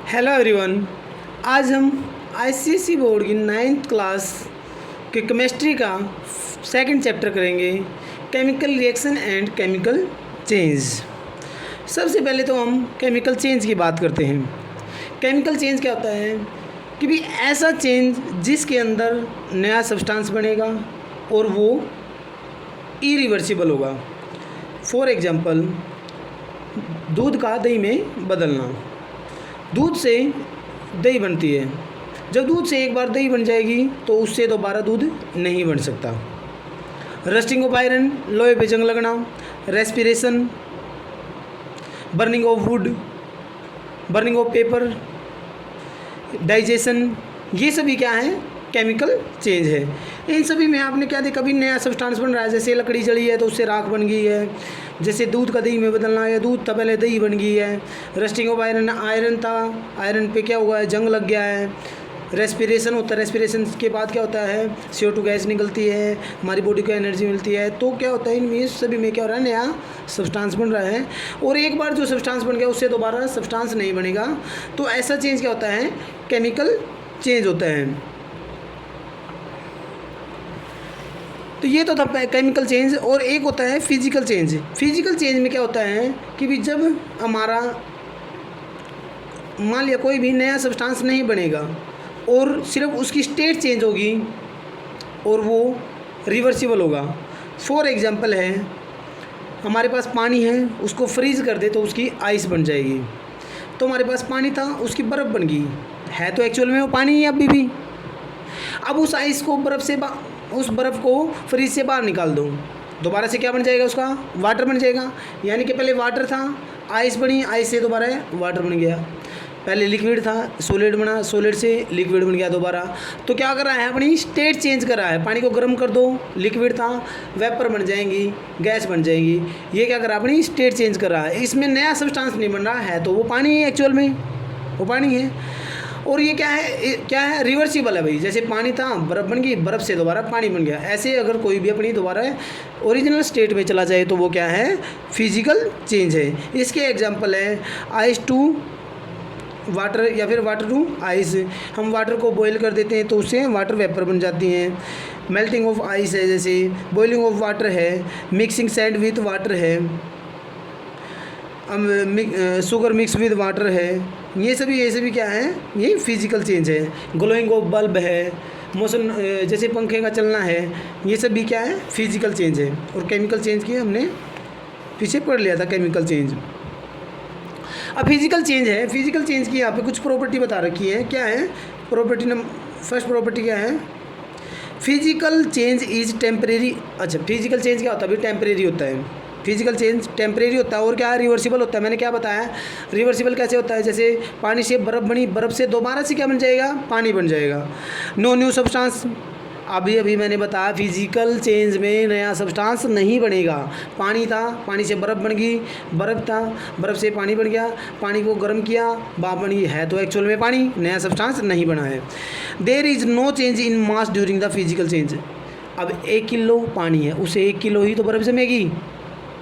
Hello everyone. आज हम ICSE board की 9th क्लास के केमिस्ट्री का सेकंड चैप्टर करेंगे, chemical reaction and chemical change. सबसे पहले तो हम केमिकल चेंज की बात करते हैं। केमिकल चेंज क्या होता है कि भी ऐसा चेंज जिसके अंदर नया सब्सटेंस बनेगा और वो इरिवर्सिबल होगा। फॉर एग्जांपल, दूध का दही में बदलना। दूध से दही बनती है। जब दूध से एक बार दही बन जाएगी तो उससे दोबारा दूध नहीं बन सकता। रस्टिंग ऑफ आयरन, लोहे पे जंग लगना, respiration, burning of would, burning of paper, digestion, ये सभी क्या है? केमिकल चेंज है। इन सभी में आपने क्या देखा, कभी नया सब्सटेंस बन रहा है। जैसे लकड़ी जली है तो उससे राख बन गई है। जैसे दूध का दही में बदलना है, दूध था पहले दही बन गई है। रस्टिंग ऑफ आयरन, आयरन था, आयरन पे क्या हुआ है? जंग लग गया है। रेस्पिरेशन होता है, रेस्पिरेशन के बाद क्या होता है? CO2 गैस निकलती है, हमारी बॉडी को एनर्जी मिलती है। तो क्या होता है, इनमें सभी में क्या हो रहा है? नया सब्सटेंस बन रहा है। और एक बार जो सब्सटेंस बन गया उससे दोबारा सब्सटेंस नहीं बनेगा। तो ऐसा चेंज क्या होता है? केमिकल चेंज होता है। तो ये तो था केमिकल चेंज। और एक होता है फिजिकल चेंज। फिजिकल चेंज में क्या होता है कि भी जब हमारा मान लिया कोई भी नया सब्सटेंस नहीं बनेगा और सिर्फ उसकी स्टेट चेंज होगी और वो रिवर्सिबल होगा। फॉर एग्जांपल है, हमारे पास पानी है, उसको फ्रीज कर दे तो उसकी आइस बन जाएगी। तो हमारे पास पानी था, उसकी बर्फ़ बन गई है, तो एक्चुअल में वो पानी ही है अभी भी। अब उस आइस को उस बर्फ़ को फ्रीज से बाहर निकाल दो, दोबारा से क्या बन जाएगा? उसका वाटर बन जाएगा। यानी कि पहले वाटर था, आइस बनी, आइस से दोबारा वाटर बन गया। पहले लिक्विड था, सॉलिड बना, सॉलिड से लिक्विड बन गया दोबारा। तो क्या कर रहा है? अपनी स्टेट चेंज कर रहा है। पानी को गर्म कर दो, लिक्विड था, वेपर बन जाएंगी, गैस बन जाएगी। ये क्या कर रहा है? अपनी स्टेट चेंज कर रहा है। इसमें नया सब्सटेंस नहीं बन रहा है, तो वो पानी है, एक्चुअल में वो पानी है। और ये क्या है? रिवर्सिबल है भाई। जैसे पानी था, बर्फ़ बन गई, बर्फ़ से दोबारा पानी बन गया। ऐसे अगर कोई भी अपनी दोबारा ओरिजिनल स्टेट में चला जाए तो वो क्या है? फिजिकल चेंज है। इसके एग्जांपल है आइस टू वाटर या फिर वाटर टू आइस। हम वाटर को बॉईल कर देते हैं तो उससे वाटर वेपर बन जाती हैं। मेल्टिंग ऑफ आइस है, जैसे बॉइलिंग ऑफ वाटर है, मिक्सिंग सैंड विथ वाटर है, शुगर मिक्स विद वाटर है। ये सभी क्या है? ये फिजिकल चेंज है। ग्लोइंग ऑफ बल्ब है, मोशन जैसे पंखे का चलना है, ये सब भी क्या है? फिजिकल चेंज है। और केमिकल चेंज की हमने पीछे पढ़ लिया था, केमिकल चेंज। अब फिजिकल चेंज है। फिजिकल चेंज की यहाँ पे कुछ प्रॉपर्टी बता रखी है। क्या है प्रॉपर्टी? फर्स्ट प्रॉपर्टी क्या है? Physical change is temporary. अच्छा, फिजिकल चेंज क्या होता है? अभी टेम्परेरी होता है। फिजिकल चेंज टेम्परेरी होता है। और क्या है? रिवर्सिबल होता है। मैंने क्या बताया? रिवर्सिबल कैसे होता है? जैसे पानी से बर्फ़ बनी, बर्फ़ से दोबारा से क्या बन जाएगा? पानी बन जाएगा। No new substance. अभी मैंने बताया फिजिकल चेंज में नया सब्सटेंस नहीं बनेगा। पानी था, पानी से बर्फ़ बन गई, बर्फ़ था, बर्फ़ से पानी बन गया, पानी को गर्म किया, भाप बन गई, है तो एक्चुअल में पानी, नया सब्सटेंस नहीं बना है। There is no change in mass during the physical change. अब 1 किलो पानी है, उसे 1 किलो ही तो बर्फ़ जमेगी,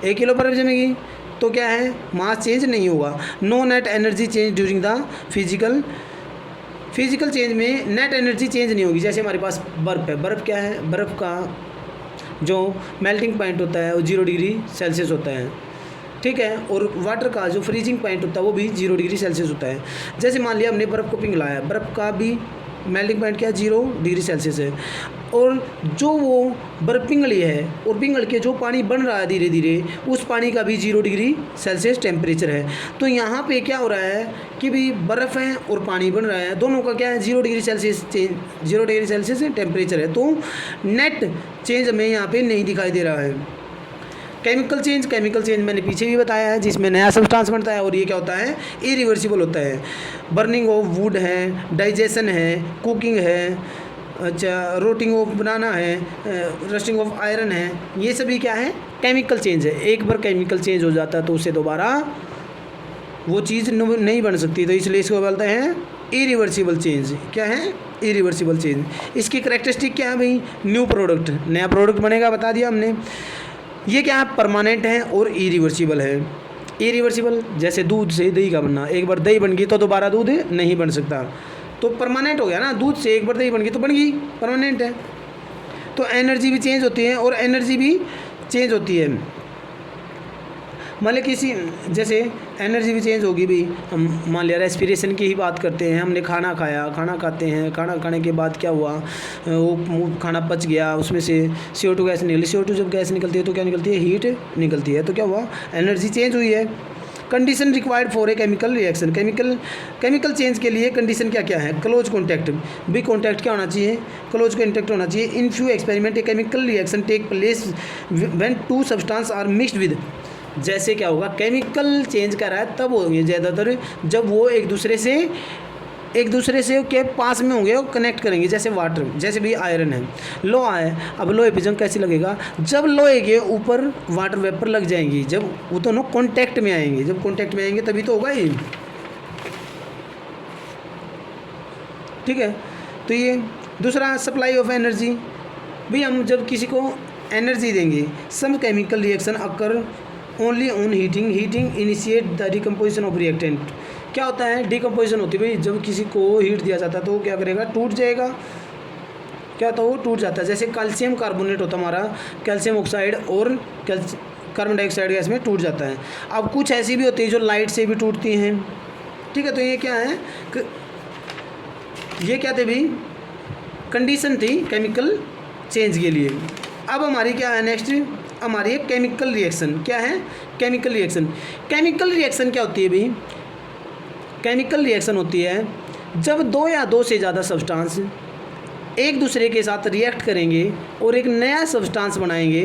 1 किलो बर्फ़ जमेगी, तो क्या है? मास चेंज नहीं होगा। No net energy change during the physical change में नेट एनर्जी चेंज नहीं होगी। जैसे हमारे पास बर्फ़ है, बर्फ़ क्या है? बर्फ़ का जो मेल्टिंग पॉइंट होता है वो 0 डिग्री सेल्सियस होता है, ठीक है। और वाटर का जो फ्रीजिंग पॉइंट होता है वो भी 0 डिग्री सेल्सियस होता है। जैसे मान लिया हमने बर्फ़ को पिघलाया, बर्फ़ का भी मेल्टिंग पॉइंट क्या है? 0 डिग्री सेल्सियस है। और जो वो बर्फ़ पिघली है और पिघल के जो पानी बन रहा है धीरे धीरे, उस पानी का भी 0 डिग्री सेल्सियस टेम्परेचर है। तो यहाँ पे क्या हो रहा है कि भी बर्फ़ है और पानी बन रहा है, दोनों का क्या है? 0 डिग्री सेल्सियस टेम्परेचर है। तो नेट चेंज हमें यहाँ पे नहीं दिखाई दे रहा है। केमिकल चेंज मैंने पीछे भी बताया है, जिसमें नया सब्सटेंस बनता है। और ये क्या होता है? इरिवर्सिबल होता है। बर्निंग ऑफ वुड है, डाइजेशन है, कुकिंग है, अच्छा रोटिंग ऑफ बनाना है, रस्टिंग ऑफ आयरन है, ये सभी क्या है? केमिकल चेंज है। एक बार केमिकल चेंज हो जाता है तो उससे दोबारा वो चीज़ नहीं बन सकती, तो इसलिए इसको बोलते हैं इरिवर्सिबल चेंज। क्या है? Irreversible change. इसकी करैक्टरिस्टिक क्या है भाई? न्यू प्रोडक्ट, नया प्रोडक्ट बनेगा, बता दिया हमने। ये क्या है? परमानेंट है और इरिवर्सिबल है। इरिवर्सिबल, जैसे दूध से दही का बनना, एक बार दही बन गई तो दोबारा दूध नहीं बन सकता, तो परमानेंट हो गया ना, दूध से एक बार दही बन गई तो बन गई, परमानेंट है। तो एनर्जी भी चेंज होती है और एनर्जी भी चेंज होती है। मान लिया किसी, जैसे एनर्जी भी चेंज होगी भी, हम मान लिया रेस्पिरेशन की ही बात करते हैं, हमने खाना खाया, खाना खाते हैं, खाना खाने के बाद क्या हुआ, वो खाना पच गया, उसमें से CO2 गैस निकली, CO2 जब गैस निकलती है तो क्या निकलती है, हीट निकलती है, तो क्या हुआ, एनर्जी चेंज हुई है। Condition required for a chemical reaction, chemical change के लिए कंडीशन क्या क्या है, क्लोज कॉन्टैक्ट, भी कॉन्टैक्ट क्या होना चाहिए, क्लोज कॉन्टैक्ट होना चाहिए। In few experiment a chemical reaction take place when two substance are mixed with, जैसे क्या होगा, केमिकल चेंज कर रहा है तब होंगे ज़्यादातर जब वो एक दूसरे से के पास में होंगे, वो कनेक्ट करेंगे, जैसे वाटर, जैसे भी आयरन है, लोहा है, अब लोहे पे जंग कैसे लगेगा, जब लोहे के ऊपर वाटर वेपर लग जाएंगी, जब वो दोनों कॉन्टैक्ट में आएंगे, जब कॉन्टैक्ट में आएंगे तभी तो होगा ये, ठीक है। तो ये दूसरा सप्लाई ऑफ एनर्जी, भी हम जब किसी को एनर्जी देंगे, some chemical reaction occur only on heating initiate the decomposition of reactant, क्या होता है, डिकम्पोजिशन होती है भाई, जब किसी को हीट दिया जाता है तो वो क्या करेगा, टूट जाएगा, क्या होता है, वो टूट जाता है। जैसे कैल्शियम कार्बोनेट होता है हमारा, कैल्शियम ऑक्साइड और कार्बन डाइऑक्साइड गैस में टूट जाता है। अब कुछ ऐसी भी होती है जो लाइट से भी टूटती हैं, ठीक है। तो ये क्या है, ये क्या थे भाई, कंडीशन थी केमिकल चेंज के लिए। अब हमारी क्या है नेक्स्ट, हमारी है केमिकल रिएक्शन, क्या है, केमिकल रिएक्शन। केमिकल रिएक्शन क्या होती है भाई, केमिकल रिएक्शन होती है जब दो या दो से ज़्यादा सब्सटेंस एक दूसरे के साथ रिएक्ट करेंगे और एक नया सब्सटेंस बनाएंगे,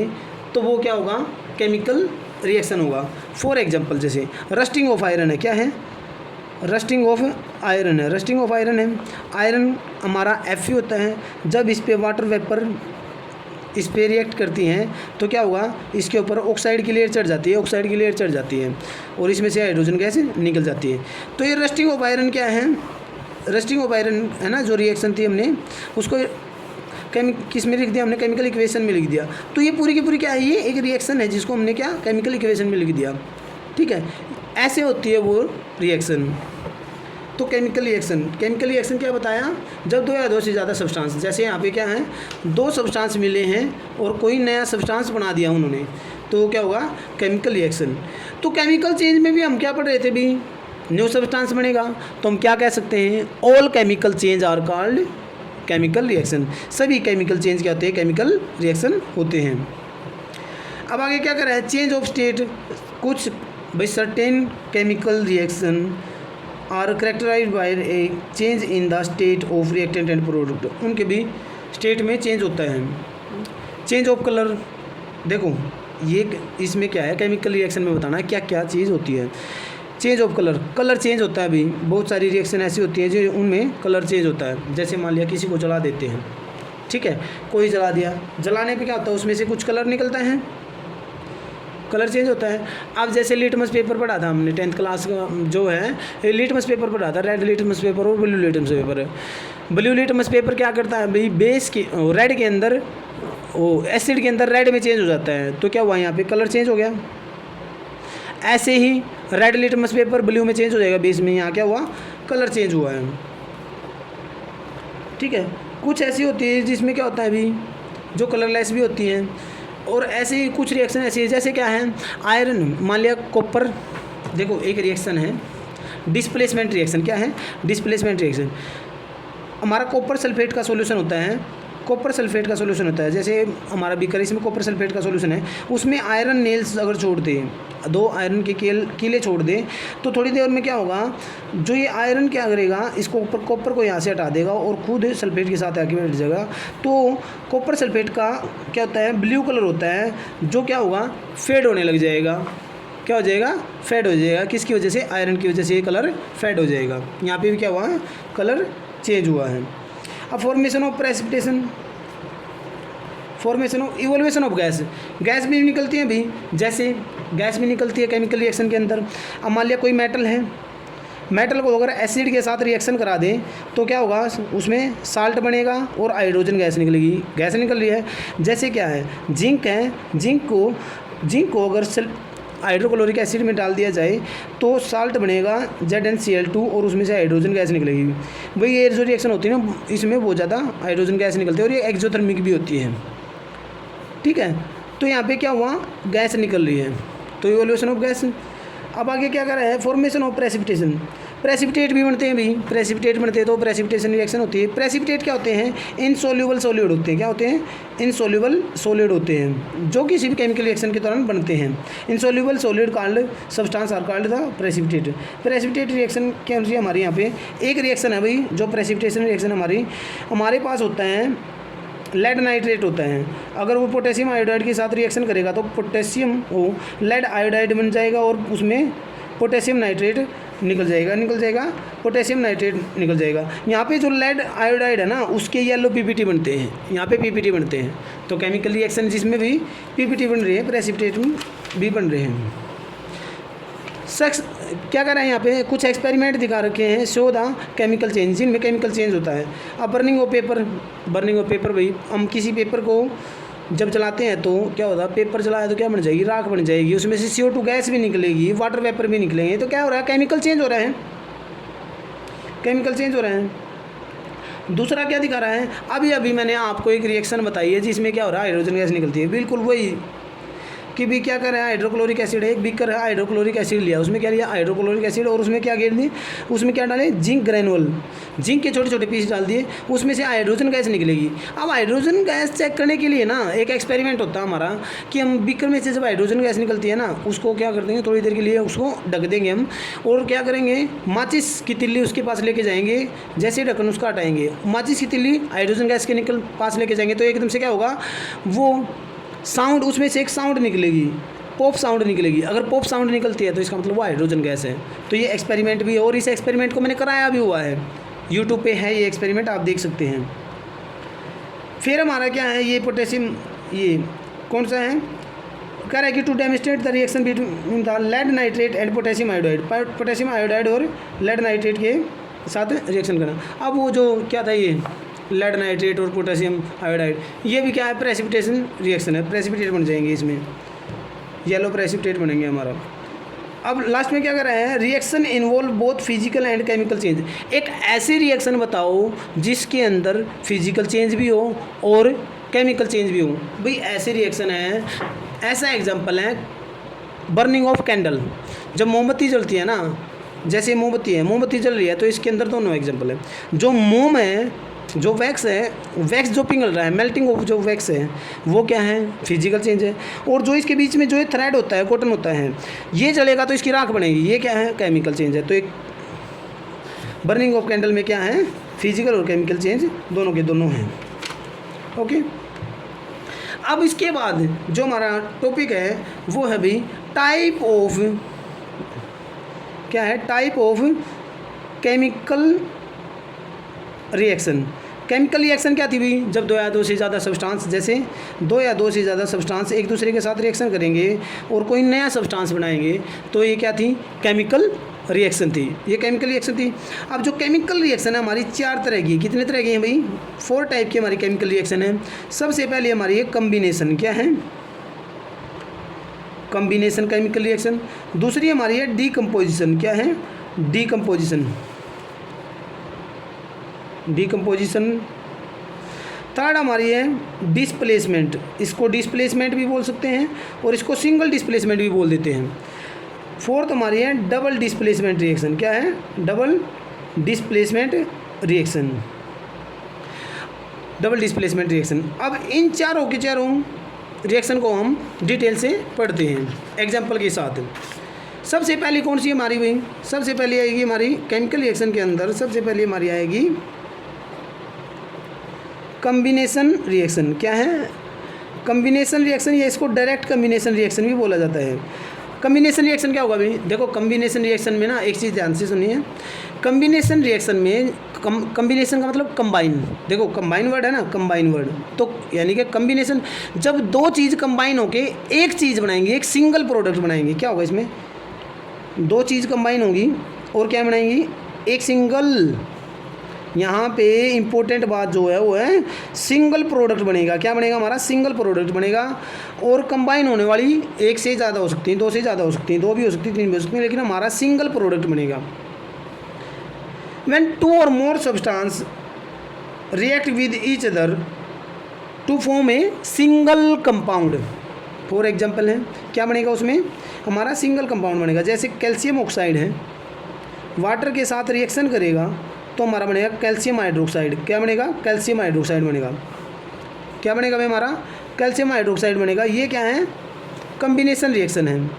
तो वो क्या होगा, केमिकल रिएक्शन होगा। फॉर एग्जांपल जैसे रस्टिंग ऑफ आयरन है, क्या है, रस्टिंग ऑफ आयरन है, रस्टिंग ऑफ आयरन है, आयरन हमारा Fe होता है, जब इस पे वाटर वेपर इस पे रिएक्ट करती हैं तो क्या होगा, इसके ऊपर ऑक्साइड की लेयर चढ़ जाती है, ऑक्साइड की लेयर चढ़ जाती है और इसमें से हाइड्रोजन गैस निकल जाती है। तो ये रस्टिंग ऑफ आयरन क्या है, रस्टिंग ऑफ आयरन है ना, जो रिएक्शन थी हमने उसको किस में लिख दिया, हमने केमिकल इक्वेशन में लिख दिया। तो ये पूरी की पूरी क्या है, ये एक रिएक्शन है जिसको हमने क्या, केमिकल इक्वेशन में लिख दिया, ठीक है। ऐसे होती है वो रिएक्शन। तो केमिकल रिएक्शन क्या बताया, जब दो या दो से ज़्यादा सब्सटेंस, जैसे यहाँ पे क्या है, दो सब्सटेंस मिले हैं और कोई नया सब्सटेंस बना दिया उन्होंने, तो क्या होगा, केमिकल रिएक्शन। तो केमिकल चेंज में भी हम क्या पढ़ रहे थे भी, न्यू सब्सटेंस बनेगा, तो हम क्या कह सकते हैं, all chemical change are called chemical reaction. सभी केमिकल चेंज क्या होते हैं, केमिकल रिएक्शन होते हैं। अब आगे क्या कर रहा है, चेंज ऑफ स्टेट, कुछ भाई certain chemical reaction are characterized by a change in the state of reactant and product, उनके भी स्टेट में चेंज होता है। चेंज ऑफ कलर, देखो ये इसमें क्या है, केमिकल रिएक्शन में बताना है क्या क्या चीज़ होती है। Change of colour, colour change होता है अभी, बहुत सारी रिएक्शन ऐसी होती है जो उनमें कलर चेंज होता है। जैसे मान लिया किसी को जला देते हैं, ठीक है, कोई जला दिया, जलाने पे क्या होता है, उसमें से कुछ कलर निकलता है, कलर चेंज होता है। अब जैसे लिटमस पेपर पढ़ा था हमने 10th क्लास का जो है, लिटमस पेपर पढ़ा था, रेड लिटमस पेपर और blue litmus paper. Blue litmus paper क्या करता है भाई, बेस के रेड के अंदर, वो एसिड के अंदर रेड में चेंज हो जाता है, तो क्या हुआ, यहाँ पे कलर चेंज हो गया। ऐसे ही रेड लिटमस पेपर ब्लू में चेंज हो जाएगा बेस में, यहाँ क्या हुआ, कलर चेंज हुआ है, ठीक है। कुछ ऐसी होती है जिसमें क्या होता है अभी, जो कलरलेस भी होती हैं। और ऐसे ही कुछ रिएक्शन ऐसी है, जैसे क्या है, आयरन, मान लिया कॉपर, देखो एक रिएक्शन है डिस्प्लेसमेंट रिएक्शन, क्या है, डिस्प्लेसमेंट रिएक्शन। हमारा कॉपर सल्फेट का सॉल्यूशन होता है, कॉपर सल्फेट का सॉल्यूशन होता है, जैसे हमारा बीकर, इसमें कॉपर सल्फेट का सॉल्यूशन है, उसमें आयरन नेल्स अगर छोड़ दे, दो आयरन के कीले छोड़ दे, तो थोड़ी देर में क्या होगा, जो ये आयरन क्या करेगा, इसको ऊपर कॉपर को यहाँ से हटा देगा और खुद सल्फेट के साथ आके बैठ जाएगा। तो कॉपर सल्फेट का क्या होता है, ब्लू कलर होता है, जो क्या होगा, फेड होने लग जाएगा, क्या हो जाएगा, फेड हो जाएगा। किसकी वजह से, आयरन की वजह से ये कलर फेड हो जाएगा। यहाँ पे भी क्या हुआ, कलर चेंज हुआ है। अब formation of precipitation, formation of evolution of gas, gas भी निकलती है भी, जैसे गैस भी निकलती है केमिकल रिएक्शन के अंदर। अब मान लिया कोई मेटल है, मेटल को अगर एसिड के साथ रिएक्शन करा दें तो क्या होगा, उसमें साल्ट बनेगा और हाइड्रोजन गैस निकलेगी, गैस निकल रही है। जैसे क्या है, जिंक है, जिंक को अगर हाइड्रोक्लोरिक एसिड में डाल दिया जाए तो साल्ट बनेगा ZnCl2 और उसमें से हाइड्रोजन गैस निकलेगी। भाई ये जो रिएक्शन होती है ना, इसमें बहुत ज़्यादा हाइड्रोजन गैस निकलती है और ये एक्सोथर्मिक भी होती है। ठीक है, तो यहाँ पे क्या हुआ, गैस निकल रही है, तो इवोल्यूशन ऑफ गैस। अब आगे क्या कर रहा है, फॉर्मेशन ऑफ प्रेसिपिटेशन। प्रेसिपिटेट भी बनते हैं भाई, प्रेसिपिटेट बनते हैं तो प्रेसिपिटेशन रिएक्शन होती है। प्रेसिपिटेट क्या होते हैं, इनसोल्यूबल सॉलिड होते हैं। क्या होते हैं, इनसोल्यूबल सॉलिड होते हैं, जो किसी भी केमिकल रिएक्शन के दौरान बनते हैं। Insoluble solid called substance are called the precipitate. Precipitate reaction क्या होती है हमारे यहाँ पे, एक रिएक्शन है भाई जो प्रेसिपिटेशन रिएक्शन हमारे पास होता है, लेड नाइट्रेट होता है। अगर वो पोटेशियम आयोडाइड के साथ रिएक्शन करेगा तो पोटेशियम वो लेड आयोडाइड बन जाएगा और उसमें पोटेशियम नाइट्रेट निकल जाएगा पोटेशियम नाइट्रेट निकल जाएगा। यहाँ पे जो लेड आयोडाइड है ना, उसके येलो पीपीटी बनते हैं, यहाँ पे पीपीटी बनते हैं। तो केमिकल रिएक्शन जिसमें भी पीपीटी बन रही है, प्रेसिपिटेट भी बन रहे हैं। सक्स क्या कर रहे हैं, यहाँ पे कुछ एक्सपेरिमेंट दिखा रखे हैं, शो द केमिकल चेंज, जिनमें केमिकल चेंज होता है। अब बर्निंग ऑफ पेपर भाई, हम किसी पेपर को जब जलाते हैं तो क्या होता है, पेपर जलाया तो क्या बन जाएगी, राख बन जाएगी, उसमें से CO2 गैस भी निकलेगी, वाटर वेपर भी निकलेंगे। तो क्या हो रहा है, केमिकल चेंज हो रहे हैं, केमिकल चेंज हो रहे हैं। दूसरा क्या दिखा रहा है, अभी मैंने आपको एक रिएक्शन बताई है जिसमें क्या हो रहा है, हाइड्रोजन गैस निकलती है। बिल्कुल वही कि भी क्या कर रहा है, हाइड्रोक्लोरिक एसिड है, एक बीकर है, हाइड्रोक्लोरिक एसिड लिया, उसमें क्या लिया, हाइड्रोक्लोरिक एसिड, और उसमें क्या गिर दी, उसमें क्या डाले, जिंक ग्रेनुअल, जिंक के छोटे छोटे पीस डाल दिए, उसमें से हाइड्रोजन गैस निकलेगी। अब हाइड्रोजन गैस चेक करने के लिए ना एक एक्सपेरिमेंट होता है हमारा कि हम बीकर में से जब हाइड्रोजन गैस निकलती है ना, उसको क्या कर देंगे, थोड़ी देर के लिए उसको ढक देंगे हम, और क्या करेंगे, माचिस की तिल्ली उसके पास लेके जाएंगे, जैसे ढक्कन उसका हटाएंगे, माचिस की तिल्ली हाइड्रोजन गैस के पास लेके जाएंगे तो एकदम से क्या होगा, वो साउंड, उसमें से एक साउंड निकलेगी, पॉप साउंड निकलेगी। अगर पॉप साउंड निकलती है तो इसका मतलब वो हाइड्रोजन गैस है। तो ये एक्सपेरिमेंट भी है और इस एक्सपेरिमेंट को मैंने कराया भी हुआ है, यूट्यूब पे है ये एक्सपेरिमेंट, आप देख सकते हैं। फिर हमारा क्या है, ये पोटेशियम, ये कौन सा है, कह रहा है कि to demonstrate the reaction between the lead nitrate and potassium iodide, potassium iodide और लेड नाइट्रेट के साथ रिएक्शन करना। अब वो जो क्या था, ये लेड नाइट्रेट और पोटेशियम आयोडाइड, ये भी क्या है, प्रेसिपिटेशन रिएक्शन है, प्रेसिपिटेट बन जाएंगे, इसमें येलो प्रेसिपिटेट बनेंगे हमारा। अब लास्ट में क्या कर रहे हैं, reaction involve both physical and chemical change. एक ऐसी रिएक्शन बताओ जिसके अंदर फिजिकल चेंज भी हो और केमिकल चेंज भी हो। भाई ऐसी रिएक्शन है, ऐसा एग्जांपल है बर्निंग ऑफ कैंडल। जब मोमबत्ती जलती है ना, जैसे मोमबत्ती जल रही है तो इसके अंदर दोनों एग्जांपल है। जो मोम है, जो वैक्स है, वैक्स जो पिघल रहा है, मेल्टिंग ऑफ जो वैक्स है, वो क्या है, फिजिकल चेंज है। और जो इसके बीच में जो थ्रेड होता है, कॉटन होता है, ये जलेगा तो इसकी राख बनेगी, ये क्या है, केमिकल चेंज है। तो एक बर्निंग ऑफ कैंडल में क्या है, फिजिकल और केमिकल चेंज दोनों के दोनों हैं। ओके, अब इसके बाद जो हमारा टॉपिक है वो है भाई टाइप ऑफ, क्या है, type of chemical reaction. Chemical reaction क्या थी भाई, जब दो या दो से ज़्यादा सब्सटेंस, जैसे दो या दो से ज़्यादा सब्सटेंस एक दूसरे के साथ रिएक्शन करेंगे और कोई नया सब्सटेंस बनाएंगे, तो ये क्या थी, केमिकल रिएक्शन थी, ये केमिकल रिएक्शन थी। अब जो केमिकल रिएक्शन है हमारी 4 तरह की, कितने तरह की हैं भाई, 4 टाइप की हमारी केमिकल रिएक्शन है। सबसे पहले हमारी है कम्बिनेशन, क्या है, कम्बिनेशन केमिकल रिएक्शन। दूसरी हमारी है डीकम्पोजिशन, क्या है, डीकम्पोजिशन। थर्ड हमारी है डिस्प्लेसमेंट, इसको डिस्प्लेसमेंट भी बोल सकते हैं और इसको सिंगल डिस्प्लेसमेंट भी बोल देते हैं। फोर्थ हमारी है डबल डिस्प्लेसमेंट रिएक्शन, क्या है, double displacement reaction, double displacement reaction. अब इन चारों के चारों रिएक्शन को हम डिटेल से पढ़ते हैं एग्जाम्पल के साथ। सबसे पहली कौन सी हमारी भाई, सबसे पहले आएगी हमारी केमिकल रिएक्शन के अंदर, सबसे पहले हमारी आएगी कम्बिनेशन रिएक्शन। क्या है, कम्बिनेशन रिएक्शन, या इसको डायरेक्ट कम्बिनेशन रिएक्शन भी बोला जाता है। कम्बिनेशन रिएक्शन क्या होगा भाई, देखो कम्बिनेशन रिएक्शन में ना एक चीज़ ध्यान से सुनिए, कम्बिनेशन रिएक्शन में कम्बिनेशन का मतलब कंबाइन, देखो कंबाइन वर्ड है ना, कंबाइन वर्ड, तो यानी कि कम्बिनेशन, जब दो चीज़ कंबाइन होके एक चीज़ बनाएंगे, एक सिंगल प्रोडक्ट बनाएंगे, क्या होगा इसमें, दो चीज़ कंबाइन होगी और क्या बनाएंगी, एक सिंगल यहाँ पे इम्पोर्टेंट बात जो है वो है सिंगल प्रोडक्ट बनेगा। क्या बनेगा हमारा? सिंगल प्रोडक्ट बनेगा। और कंबाइन होने वाली एक से ज़्यादा हो सकती है, दो से ज़्यादा हो सकती है, दो भी हो सकती है, तीन भी हो सकती है, लेकिन हमारा सिंगल प्रोडक्ट बनेगा। व्हेन टू और more substance react with each other to form a single compound. For example है, क्या बनेगा उसमें? हमारा सिंगल कंपाउंड बनेगा। जैसे कैल्शियम ऑक्साइड है, वाटर के साथ रिएक्शन करेगा तो हमारा बनेगा कैल्शियम हाइड्रोक्साइड। क्या बनेगा? कैल्शियम हाइड्रोक्साइड बनेगा। क्या बनेगा भाई? हमारा कैल्शियम हाइड्रोक्साइड बनेगा। ये क्या है? कॉम्बिनेशन रिएक्शन है।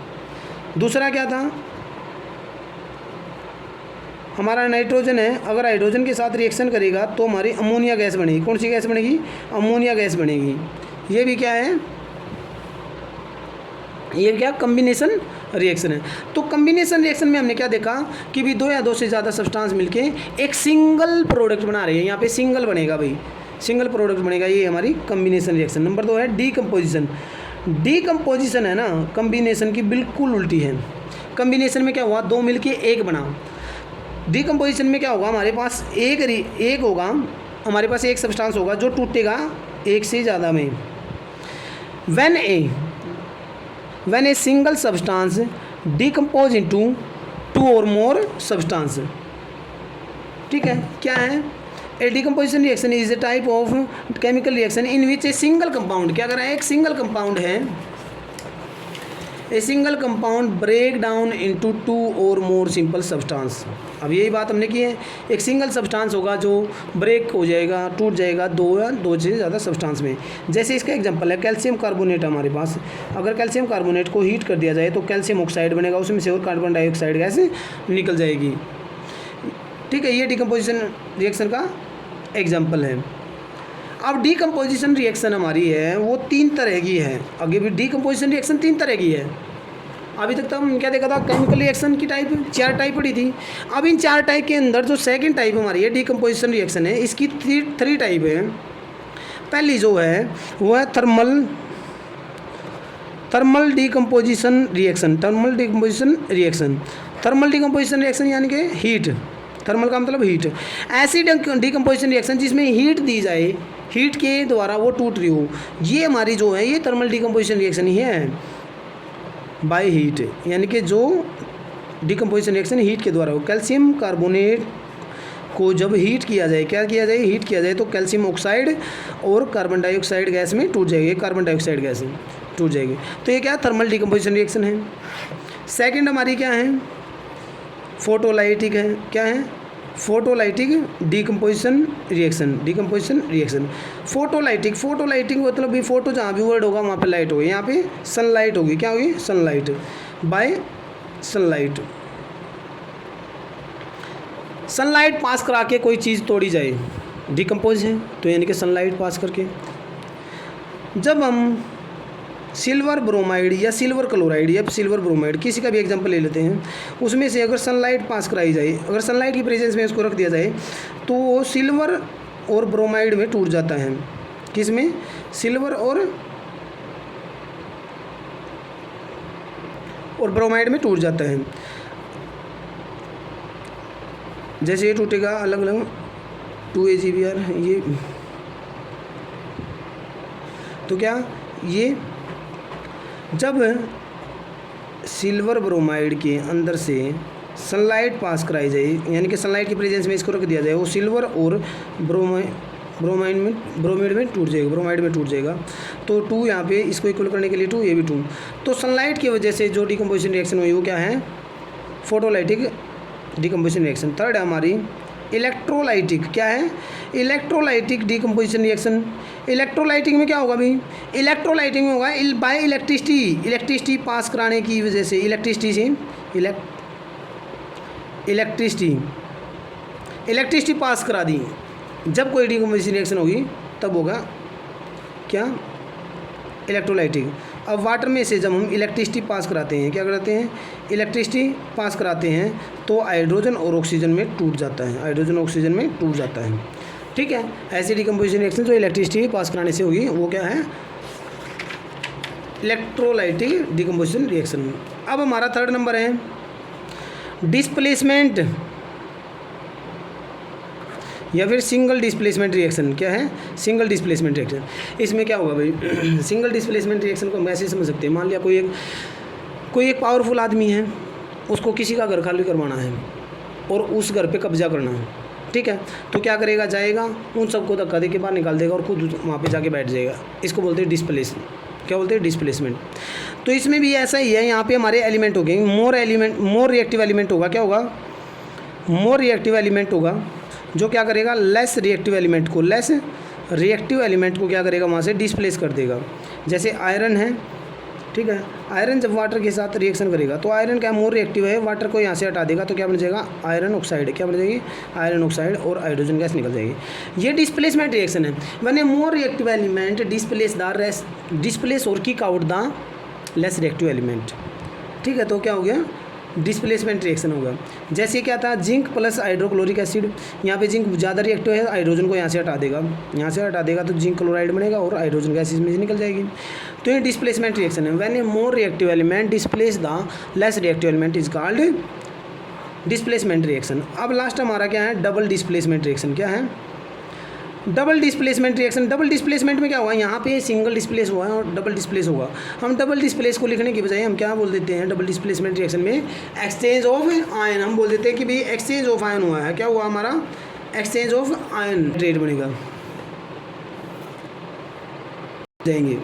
दूसरा क्या था? हमारा नाइट्रोजन है, अगर हाइड्रोजन के साथ रिएक्शन करेगा तो हमारी अमोनिया गैस बनेगी। कौन सी गैस बनेगी? अमोनिया गैस बनेगी। ये भी क्या है? ये क्या? कॉम्बिनेशन रिएक्शन है। तो कॉम्बिनेशन रिएक्शन में हमने क्या देखा कि भी दो या दो से ज़्यादा सब्सटेंस मिलके एक सिंगल प्रोडक्ट बना रहे हैं। यहाँ पे सिंगल बनेगा भाई, सिंगल प्रोडक्ट बनेगा। ये हमारी कॉम्बिनेशन रिएक्शन। नंबर 2 है डीकम्पोजिशन। डीकम्पोजिशन है ना, कॉम्बिनेशन की बिल्कुल उल्टी है। कॉम्बिनेशन में क्या हुआ? दो मिलके एक बना। डीकम्पोजिशन में क्या होगा? हमारे पास एक होगा, हमारे पास एक सब्सटेंस होगा जो टूटेगा एक से ज़्यादा में। when a single substance decompose into two or more substance। ठीक है, क्या है? A decomposition reaction is a type of chemical reaction in which a single compound, क्या कर रहा है? एक सिंगल कंपाउंड है, a single compound break down into two और मोर सिंपल सब्सटेंस। अब यही बात हमने की है, एक सिंगल सब्सटेंस होगा जो ब्रेक हो जाएगा, टूट जाएगा दो या दो से ज़्यादा सब्सटेंस में। जैसे इसका एग्जांपल है कैल्शियम कार्बोनेट। हमारे पास अगर कैल्शियम कार्बोनेट को हीट कर दिया जाए तो कैल्शियम ऑक्साइड बनेगा, उसमें से और कार्बन डाइऑक्साइड गैस निकल जाएगी। ठीक है, ये डिकम्पोजिशन रिएक्शन का एग्जाम्पल है। अब डीकम्पोजिशन रिएक्शन हमारी है वो 3 तरह की है। आगे भी डीकम्पोजिशन रिएक्शन 3 तरह की है। अभी तक तो हम क्या देखा था? केमिकल रिएक्शन की टाइप 4 टाइप पड़ी थी। अब इन 4 टाइप के अंदर जो सेकंड टाइप हमारी है डीकम्पोजिशन रिएक्शन है, इसकी 3 टाइप है। पहली जो है वो है thermal decomposition reaction. Thermal decomposition reaction यानी कि हीट। थर्मल का मतलब हीट। ऐसी डीकम्पोजिशन रिएक्शन जिसमें हीट दी जाए, हीट के द्वारा वो टूट रही हो, ये हमारी जो है ये थर्मल डीकम्पोजिशन रिएक्शन ही है बाय हीट। यानी कि जो डीकम्पोजिशन रिएक्शन हीट के द्वारा हो। कैल्शियम कार्बोनेट को जब हीट किया जाए, क्या किया जाए? हीट किया जाए तो कैल्शियम ऑक्साइड और कार्बन डाइऑक्साइड गैस में टूट जाएगी, कार्बन डाइऑक्साइड गैस में टूट जाएगी। तो ये क्या? थर्मल डीकम्पोजिशन रिएक्शन है। सेकेंड हमारी क्या है? फोटोलाइटिक है। क्या है? Photolytic decomposition reaction. फोटोलाइटिक मतलब भी फोटो जहाँ भी वर्ड होगा वहाँ पे लाइट होगी। यहाँ पे सनलाइट होगी। क्या होगी? सनलाइट। बाय सनलाइट पास करा के कोई चीज़ तोड़ी जाए, डिकम्पोज है तो यानी कि सनलाइट पास करके। जब हम सिल्वर ब्रोमाइड या सिल्वर क्लोराइड या सिल्वर ब्रोमाइड किसी का भी एग्जांपल ले लेते हैं, उसमें से अगर सनलाइट पास कराई जाए, अगर सनलाइट की प्रेजेंस में इसको रख दिया जाए तो वो सिल्वर और ब्रोमाइड में टूट जाता है। किस में? सिल्वर और ब्रोमाइड में टूट जाता है। जैसे ये टूटेगा अलग अलग 2AgBr ये, तो क्या ये जब सिल्वर ब्रोमाइड के अंदर से सनलाइट पास कराई जाए यानी कि सनलाइट की प्रेजेंस में इसको रख दिया जाए, वो सिल्वर और ब्रोमाइड में टूट जाएगा। तो 2 यहाँ पे इसको इक्वल करने के लिए 2, ये भी 2। तो सनलाइट की वजह से जो डिकम्पोजिशन रिएक्शन हुई वो क्या है? Photolytic decomposition reaction. थर्ड है हमारी इलेक्ट्रोलाइटिक। क्या है? Electrolytic decomposition reaction. इलेक्ट्रोलाइटिक में क्या होगा भाई? इलेक्ट्रोलाइटिक में होगा बाय इलेक्ट्रिसिटी पास कराने की वजह से, इलेक्ट्रिसिटी पास करा दी। जब कोई डिकम्पोजिशन रिएक्शन होगी तब होगा क्या? इलेक्ट्रोलाइटिक। अब वाटर में से जब हम इलेक्ट्रिसिटी पास कराते हैं, क्या कराते हैं? इलेक्ट्रिसिटी पास कराते हैं तो हाइड्रोजन और ऑक्सीजन में टूट जाता है। ठीक है, ऐसी डिकम्पोजिशन रिएक्शन जो इलेक्ट्रिसिटी पास कराने से होगी वो क्या है? Electrolytic decomposition reaction. अब हमारा थर्ड नंबर है डिस्प्लेसमेंट या फिर सिंगल डिस्प्लेसमेंट रिएक्शन। क्या है? Single displacement reaction. इसमें क्या होगा भाई सिंगल डिस्प्लेसमेंट रिएक्शन को हम ऐसे समझ सकते हैं, मान लिया कोई एक पावरफुल आदमी है, उसको किसी का घर खाली करवाना है और उस घर पे कब्जा करना है, ठीक है, तो क्या करेगा, जाएगा उन सबको धक्का दे के बाहर निकाल देगा और खुद वहाँ पे जाके बैठ जाएगा। इसको बोलते हैं डिस्प्लेस। क्या बोलते हैं? डिस्प्लेसमेंट। तो इसमें भी ऐसा ही है, यहाँ पे हमारे एलिमेंट हो गए मोर रिएक्टिव एलिमेंट होगा। क्या होगा? मोर रिएक्टिव एलिमेंट होगा, जो क्या करेगा, लेस रिएक्टिव एलिमेंट को क्या करेगा, वहाँ से डिस्प्लेस कर देगा। जैसे आयरन है, ठीक है, आयरन जब वाटर के साथ रिएक्शन करेगा तो आयरन क्या मोर रिएक्टिव है, वाटर को यहाँ से हटा देगा तो क्या बन जाएगा, आयरन ऑक्साइड। क्या बन जाएगी? आयरन ऑक्साइड, और हाइड्रोजन गैस निकल जाएगी। ये डिस्प्लेसमेंट रिएक्शन है। When a more reactive element displace और kick out the less reactive element, ठीक है, तो क्या हो गया, डिस्प्लेसमेंट रिएक्शन होगा। जैसे क्या था, जिंक प्लस हाइड्रोक्लोरिक एसिड, यहाँ पे जिंक ज़्यादा रिएक्टिव है, हाइड्रोजन को यहाँ से हटा देगा तो जिंक क्लोराइड बनेगा और हाइड्रोजन गैस इसमें से निकल जाएगी। तो ये डिस्प्लेसमेंट रिएक्शन है। When a more reactive element displace the less reactive element is called displacement reaction. अब लास्ट हमारा क्या है, डबल डिस्प्लेसमेंट रिएक्शन। क्या है? Double displacement reaction. Double displacement में क्या हुआ, यहाँ पे सिंगल डिस्प्लेस हुआ है और डबल डिस्प्लेस होगा। हम डबल डिस्प्लेस को लिखने की बजाय हम क्या बोल देते हैं, डबल डिस्प्लेसमेंट रिएक्शन में एक्सचेंज ऑफ आयन, हम बोल देते हैं कि भाई एक्सचेंज ऑफ आयन हुआ है। क्या हुआ हमारा? एक्सचेंज ऑफ आयन रेट बनेगा जाएंगे।